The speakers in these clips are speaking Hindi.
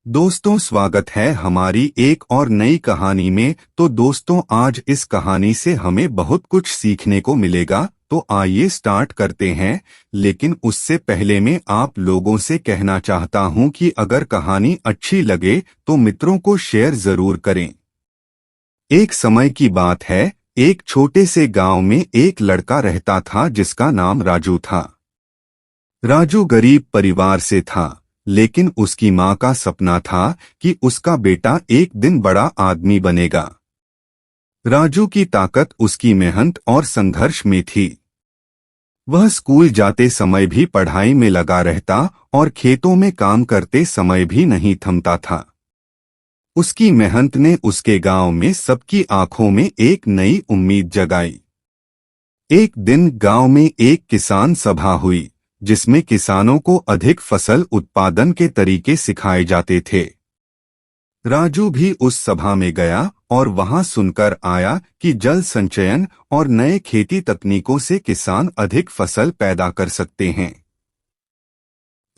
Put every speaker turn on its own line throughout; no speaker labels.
दोस्तों, स्वागत है हमारी एक और नई कहानी में। तो दोस्तों, आज इस कहानी से हमें बहुत कुछ सीखने को मिलेगा। तो आइए स्टार्ट करते हैं। लेकिन उससे पहले मैं आप लोगों से कहना चाहता हूं कि अगर कहानी अच्छी लगे तो मित्रों को शेयर जरूर करें। एक समय की बात है, एक छोटे से गांव में एक लड़का रहता था जिसका नाम राजू था। राजू गरीब परिवार से था, लेकिन उसकी माँ का सपना था कि उसका बेटा एक दिन बड़ा आदमी बनेगा। राजू की ताकत उसकी मेहनत और संघर्ष में थी। वह स्कूल जाते समय भी पढ़ाई में लगा रहता और खेतों में काम करते समय भी नहीं थमता था। उसकी मेहनत ने उसके गांव में सबकी आंखों में एक नई उम्मीद जगाई। एक दिन गांव में एक किसान सभा हुई, जिसमें किसानों को अधिक फसल उत्पादन के तरीके सिखाए जाते थे। राजू भी उस सभा में गया और वहां सुनकर आया कि जल संचयन और नए खेती तकनीकों से किसान अधिक फसल पैदा कर सकते हैं।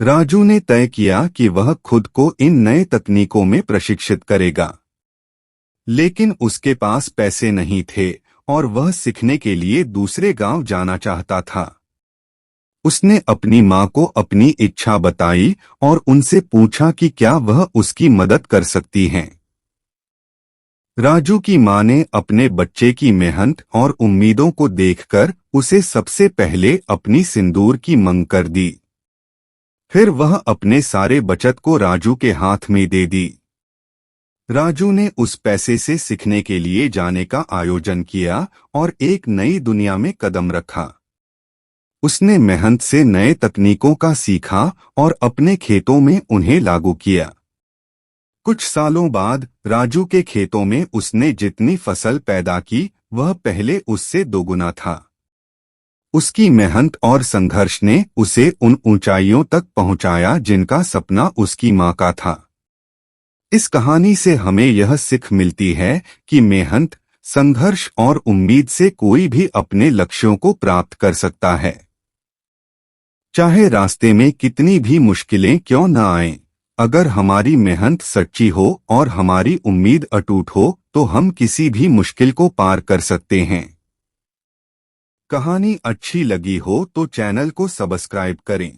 राजू ने तय किया कि वह खुद को इन नए तकनीकों में प्रशिक्षित करेगा। लेकिन उसके पास पैसे नहीं थे और वह सीखने के लिए दूसरे गांव जाना चाहता था। उसने अपनी माँ को अपनी इच्छा बताई और उनसे पूछा कि क्या वह उसकी मदद कर सकती हैं। राजू की माँ ने अपने बच्चे की मेहनत और उम्मीदों को देखकर उसे सबसे पहले अपनी सिंदूर की मांग कर दी। फिर वह अपने सारे बचत को राजू के हाथ में दे दी। राजू ने उस पैसे से सीखने के लिए जाने का आयोजन किया और एक नई दुनिया में कदम रखा। उसने मेहनत से नए तकनीकों का सीखा और अपने खेतों में उन्हें लागू किया। कुछ सालों बाद राजू के खेतों में उसने जितनी फसल पैदा की, वह पहले उससे दोगुना था। उसकी मेहनत और संघर्ष ने उसे उन ऊंचाइयों तक पहुंचाया जिनका सपना उसकी मां का था। इस कहानी से हमें यह सीख मिलती है कि मेहनत, संघर्ष और उम्मीद से कोई भी अपने लक्ष्यों को प्राप्त कर सकता है। चाहे रास्ते में कितनी भी मुश्किलें क्यों न आएं, अगर हमारी मेहनत सच्ची हो और हमारी उम्मीद अटूट हो तो हम किसी भी मुश्किल को पार कर सकते हैं। कहानी अच्छी लगी हो तो चैनल को सब्सक्राइब करें।